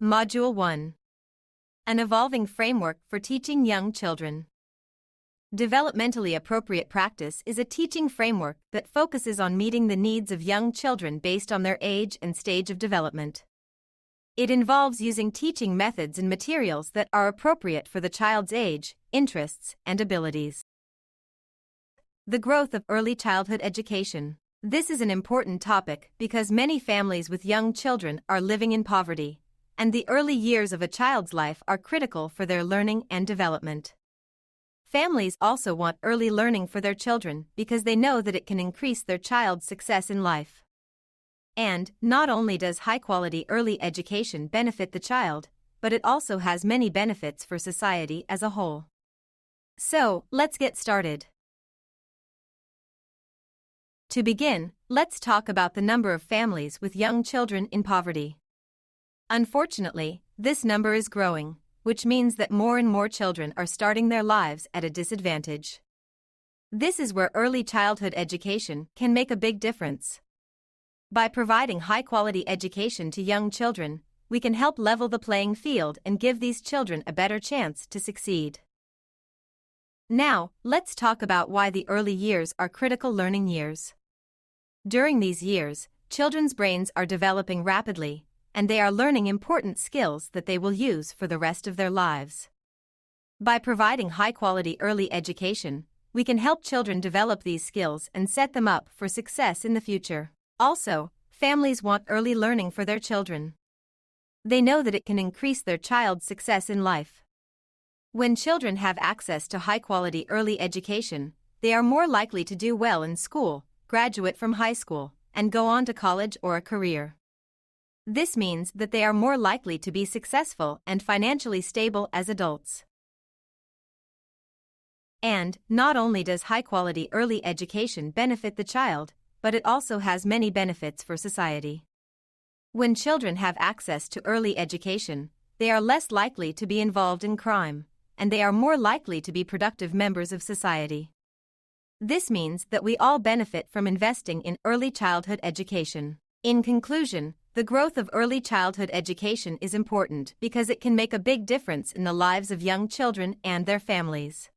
Module 1. An evolving framework for teaching young children. Developmentally appropriate practice is a teaching framework that focuses on meeting the needs of young children based on their age and stage of development. It involves using teaching methods and materials that are appropriate for the child's age, interests, and abilities. The growth of early childhood education. This is an important topic because many families with young children are living in poverty, and the early years of a child's life are critical for their learning and development. Families also want early learning for their children because they know that it can increase their child's success in life. And not only does high-quality early education benefit the child, but it also has many benefits for society as a whole. So, let's get started. To begin, let's talk about the number of families with young children in poverty. Unfortunately, this number is growing, which means that more and more children are starting their lives at a disadvantage. This is where early childhood education can make a big difference. By providing high-quality education to young children, we can help level the playing field and give these children a better chance to succeed. Now, let's talk about why the early years are critical learning years. During these years, children's brains are developing rapidly, and they are learning important skills that they will use for the rest of their lives. By providing high-quality early education, we can help children develop these skills and set them up for success in the future. Also, families want early learning for their children. They know that it can increase their child's success in life. When children have access to high-quality early education, they are more likely to do well in school, graduate from high school, and go on to college or a career. This means that they are more likely to be successful and financially stable as adults. And not only does high-quality early education benefit the child, but it also has many benefits for society. When children have access to early education, they are less likely to be involved in crime, and they are more likely to be productive members of society. This means that we all benefit from investing in early childhood education. In conclusion, the growth of early childhood education is important because it can make a big difference in the lives of young children and their families.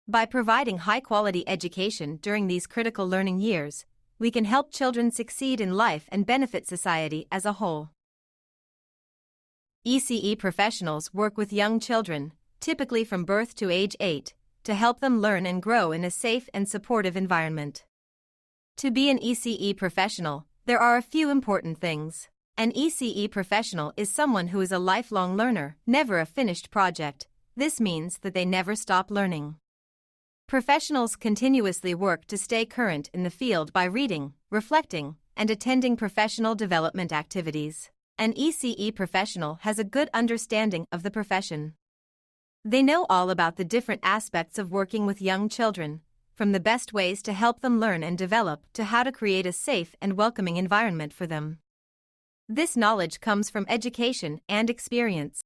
By providing high-quality education during these critical learning years, we can help children succeed in life and benefit society as a whole. ECE professionals work with young children, typically from birth to age 8, to help them learn and grow in a safe and supportive environment. To be an ECE professional, there are a few important things. An ECE professional is someone who is a lifelong learner, never a finished project. This means that they never stop learning. Professionals continuously work to stay current in the field by reading, reflecting, and attending professional development activities. An ECE professional has a good understanding of the profession. They know all about the different aspects of working with young children, from the best ways to help them learn and develop to how to create a safe and welcoming environment for them. This knowledge comes from education and experience.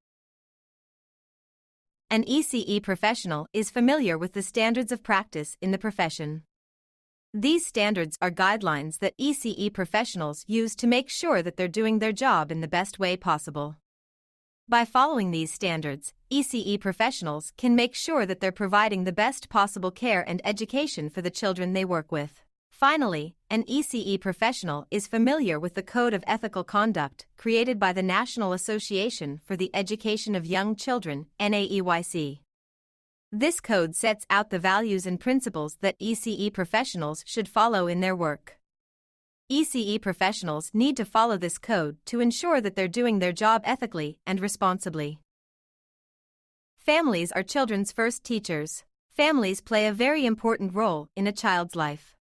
An ECE professional is familiar with the standards of practice in the profession. These standards are guidelines that ECE professionals use to make sure that they're doing their job in the best way possible. By following these standards, ECE professionals can make sure that they're providing the best possible care and education for the children they work with. Finally, an ECE professional is familiar with the Code of Ethical Conduct created by the National Association for the Education of Young Children, NAEYC. This code sets out the values and principles that ECE professionals should follow in their work. ECE professionals need to follow this code to ensure that they're doing their job ethically and responsibly. Families are children's first teachers. Families play a very important role in a child's life.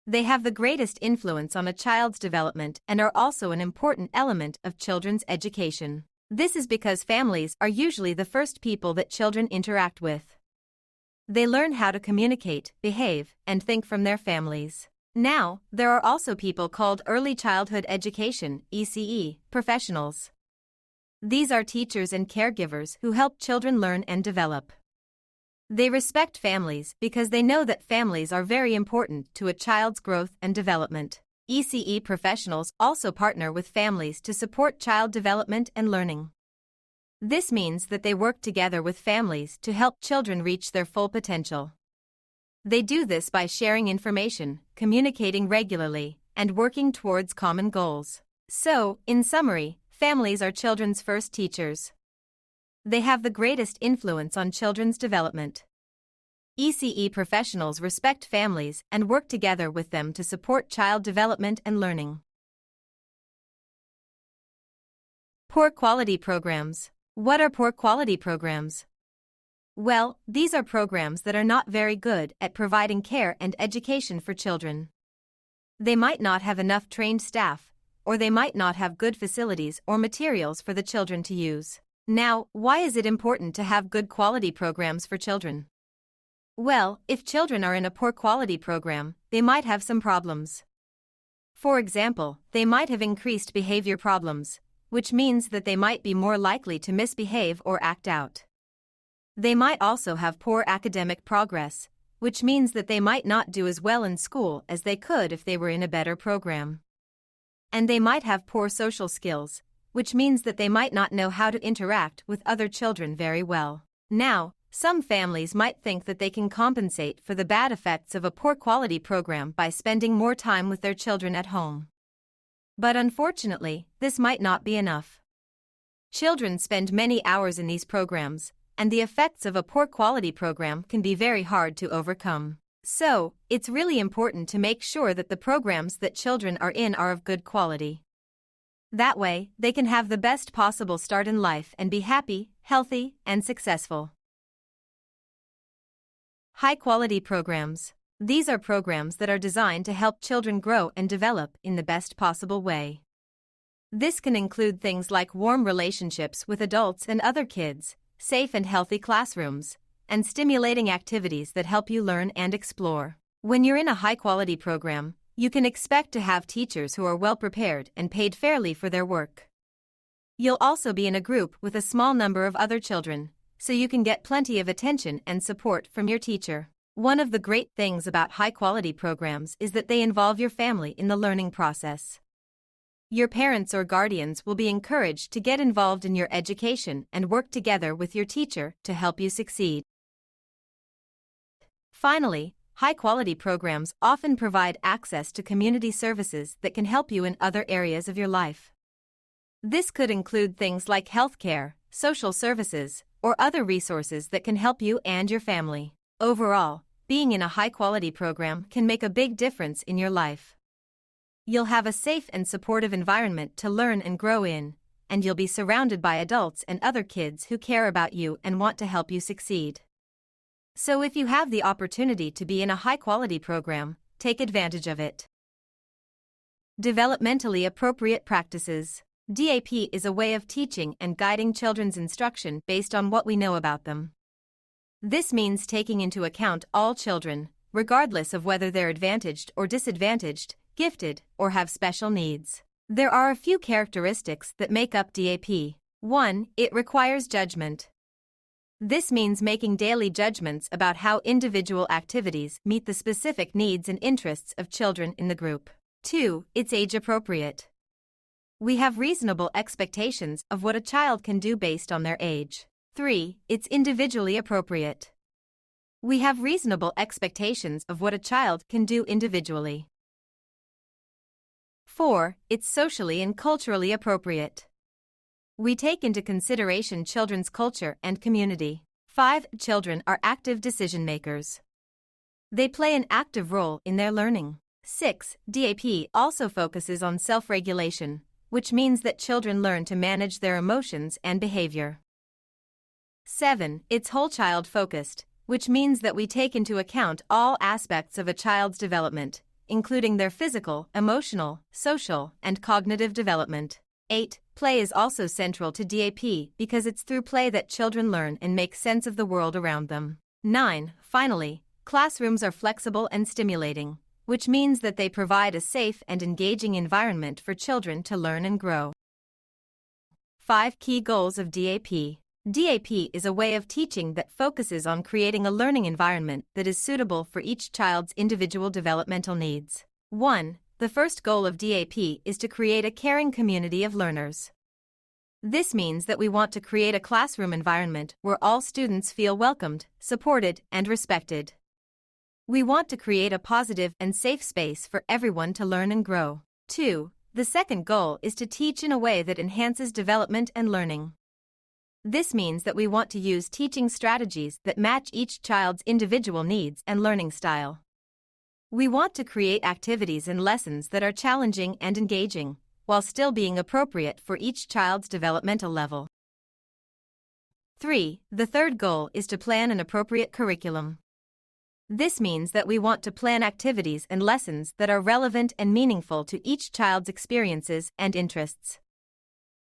They have the greatest influence on a child's development and are also an important element of children's education. This is because families are usually the first people that children interact with. They learn how to communicate, behave, and think from their families. Now, there are also people called early childhood education (ECE) professionals. These are teachers and caregivers who help children learn and develop. They respect families because they know that families are very important to a child's growth and development. ECE professionals also partner with families to support child development and learning. This means that they work together with families to help children reach their full potential. They do this by sharing information, communicating regularly, and working towards common goals. So, in summary, families are children's first teachers. They have the greatest influence on children's development. ECE professionals respect families and work together with them to support child development and learning. Poor quality programs. What are poor quality programs? Well, these are programs that are not very good at providing care and education for children. They might not have enough trained staff, or they might not have good facilities or materials for the children to use. Now, why is it important to have good quality programs for children? Well, if children are in a poor quality program, they might have some problems. For example, they might have increased behavior problems, which means that they might be more likely to misbehave or act out. They might also have poor academic progress, which means that they might not do as well in school as they could if they were in a better program. And they might have poor social skills, which means that they might not know how to interact with other children very well. Now, some families might think that they can compensate for the bad effects of a poor quality program by spending more time with their children at home. But unfortunately, this might not be enough. Children spend many hours in these programs, and the effects of a poor quality program can be very hard to overcome. So, it's really important to make sure that the programs that children are in are of good quality. That way, they can have the best possible start in life and be happy, healthy, and successful. High-quality programs. These are programs that are designed to help children grow and develop in the best possible way. This can include things like warm relationships with adults and other kids, safe and healthy classrooms, and stimulating activities that help you learn and explore. When you're in a high-quality program, you can expect to have teachers who are well prepared and paid fairly for their work. You'll also be in a group with a small number of other children, so you can get plenty of attention and support from your teacher. One of the great things about high-quality programs is that they involve your family in the learning process. Your parents or guardians will be encouraged to get involved in your education and work together with your teacher to help you succeed. Finally, high-quality programs often provide access to community services that can help you in other areas of your life. This could include things like healthcare, social services, or other resources that can help you and your family. Overall, being in a high-quality program can make a big difference in your life. You'll have a safe and supportive environment to learn and grow in, and you'll be surrounded by adults and other kids who care about you and want to help you succeed. So if you have the opportunity to be in a high-quality program, take advantage of it. Developmentally appropriate practices. DAP is a way of teaching and guiding children's instruction based on what we know about them. This means taking into account all children, regardless of whether they're advantaged or disadvantaged, gifted, or have special needs. There are a few characteristics that make up DAP. 1. It requires judgment. This means making daily judgments about how individual activities meet the specific needs and interests of children in the group. 2. It's age-appropriate. We have reasonable expectations of what a child can do based on their age. 3. It's individually appropriate. We have reasonable expectations of what a child can do individually. 4. It's socially and culturally appropriate. We take into consideration children's culture and community. 5. Children are active decision makers. They play an active role in their learning. 6. DAP also focuses on self-regulation, which means that children learn to manage their emotions and behavior. 7. It's whole child focused, which means that we take into account all aspects of a child's development, including their physical, emotional, social, and cognitive development. 8. Play is also central to DAP because it's through play that children learn and make sense of the world around them. 9. Finally, classrooms are flexible and stimulating, which means that they provide a safe and engaging environment for children to learn and grow. 5 key goals of DAP. DAP is a way of teaching that focuses on creating a learning environment that is suitable for each child's individual developmental needs. 1. The the first goal of DAP is to create a caring community of learners. This means that we want to create a classroom environment where all students feel welcomed, supported, and respected. We want to create a positive and safe space for everyone to learn and grow. 2. The second goal is to teach in a way that enhances development and learning. This means that we want to use teaching strategies that match each child's individual needs and learning style. We want to create activities and lessons that are challenging and engaging, while still being appropriate for each child's developmental level. 3. The third goal is to plan an appropriate curriculum. This means that we want to plan activities and lessons that are relevant and meaningful to each child's experiences and interests.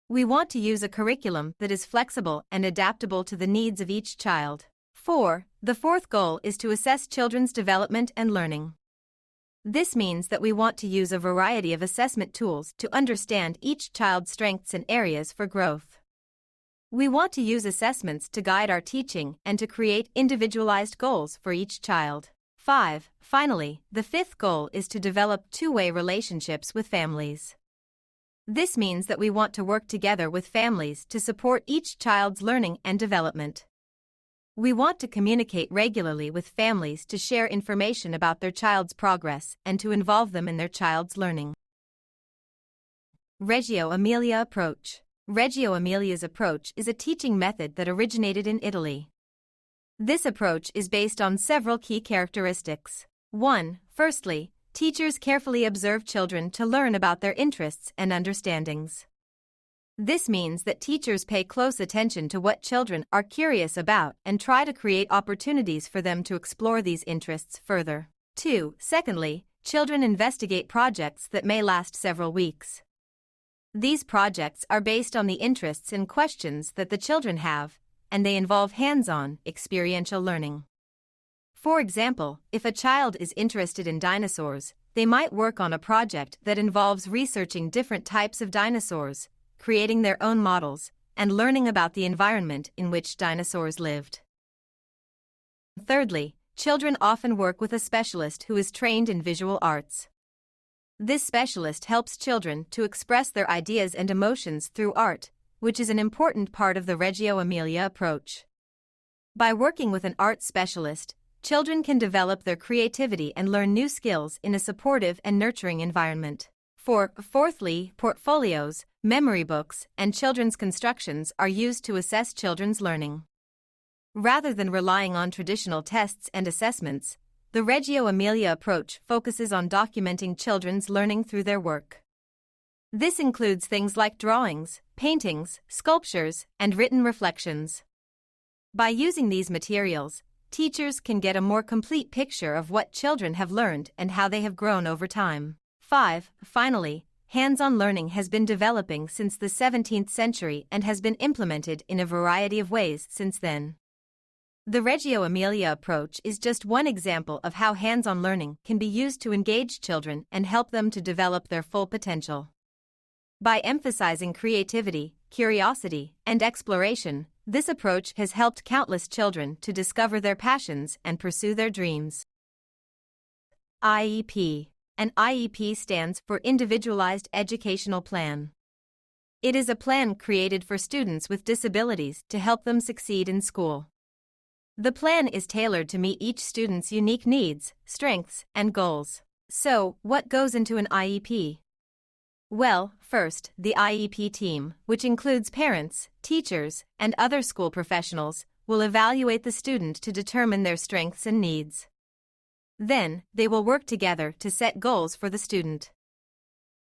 We want to use a curriculum that is flexible and adaptable to the needs of each child. 4. The fourth goal is to assess children's development and learning. This means that we want to use a variety of assessment tools to understand each child's strengths and areas for growth. We want to use assessments to guide our teaching and to create individualized goals for each child. 5. Finally, the fifth goal is to develop two-way relationships with families. This means that we want to work together with families to support each child's learning and development. We want to communicate regularly with families to share information about their child's progress and to involve them in their child's learning. Reggio Emilia approach. Reggio Emilia's approach is a teaching method that originated in Italy. This approach is based on several key characteristics. 1. Firstly, teachers carefully observe children to learn about their interests and understandings. This means that teachers pay close attention to what children are curious about and try to create opportunities for them to explore these interests further. 2. Secondly, children investigate projects that may last several weeks. These projects are based on the interests and questions that the children have, and they involve hands-on, experiential learning. For example, if a child is interested in dinosaurs, they might work on a project that involves researching different types of dinosaurs, creating their own models, and learning about the environment in which dinosaurs lived. Thirdly, children often work with a specialist who is trained in visual arts. This specialist helps children to express their ideas and emotions through art, which is an important part of the Reggio Emilia approach. By working with an art specialist, children can develop their creativity and learn new skills in a supportive and nurturing environment. Fourthly, portfolios, memory books, and children's constructions are used to assess children's learning. Rather than relying on traditional tests and assessments, the Reggio Emilia approach focuses on documenting children's learning through their work. This includes things like drawings, paintings, sculptures, and written reflections. By using these materials, teachers can get a more complete picture of what children have learned and how they have grown over time. 5. Finally, hands-on learning has been developing since the 17th century and has been implemented in a variety of ways since then. The Reggio Emilia approach is just one example of how hands-on learning can be used to engage children and help them to develop their full potential. By emphasizing creativity, curiosity, and exploration, this approach has helped countless children to discover their passions and pursue their dreams. IEP. An IEP stands for Individualized Educational Plan. It is a plan created for students with disabilities to help them succeed in school. The plan is tailored to meet each student's unique needs, strengths, and goals. So, what goes into an IEP? Well, first, the IEP team, which includes parents, teachers, and other school professionals, will evaluate the student to determine their strengths and needs. Then, they will work together to set goals for the student.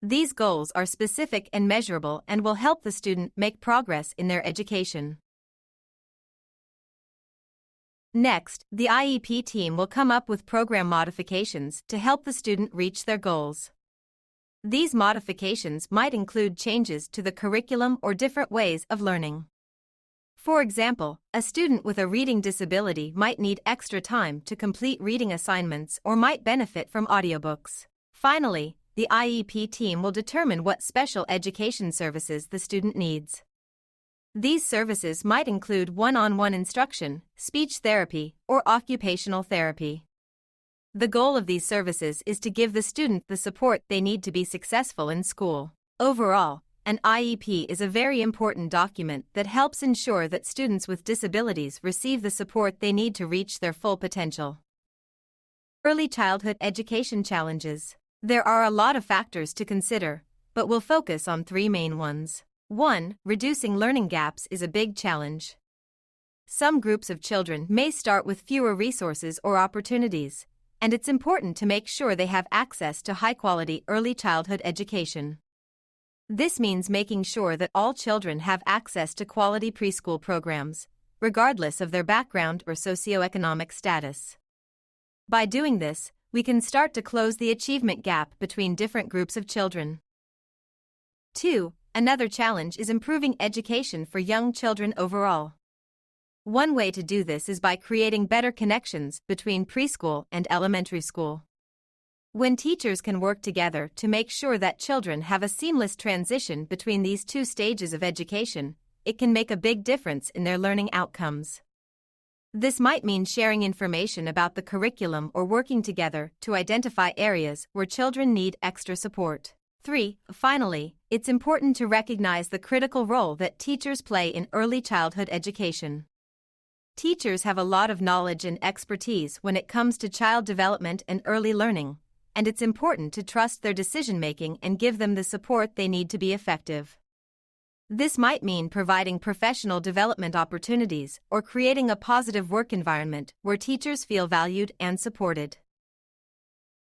These goals are specific and measurable and will help the student make progress in their education. Next, the IEP team will come up with program modifications to help the student reach their goals. These modifications might include changes to the curriculum or different ways of learning. For example, a student with a reading disability might need extra time to complete reading assignments or might benefit from audiobooks. Finally, the IEP team will determine what special education services the student needs. These services might include one-on-one instruction, speech therapy, or occupational therapy. The goal of these services is to give the student the support they need to be successful in school. Overall, an IEP is a very important document that helps ensure that students with disabilities receive the support they need to reach their full potential. Early childhood education challenges. There are a lot of factors to consider, but we'll focus on three main ones. 1. Reducing learning gaps is a big challenge. Some groups of children may start with fewer resources or opportunities, and it's important to make sure they have access to high-quality early childhood education. This means making sure that all children have access to quality preschool programs, regardless of their background or socioeconomic status. By doing this, we can start to close the achievement gap between different groups of children. 2. Another challenge is improving education for young children overall. One way to do this is by creating better connections between preschool and elementary school. When teachers can work together to make sure that children have a seamless transition between these two stages of education, it can make a big difference in their learning outcomes. This might mean sharing information about the curriculum or working together to identify areas where children need extra support. 3. Finally, it's important to recognize the critical role that teachers play in early childhood education. Teachers have a lot of knowledge and expertise when it comes to child development and early learning, and it's important to trust their decision-making and give them the support they need to be effective. This might mean providing professional development opportunities or creating a positive work environment where teachers feel valued and supported.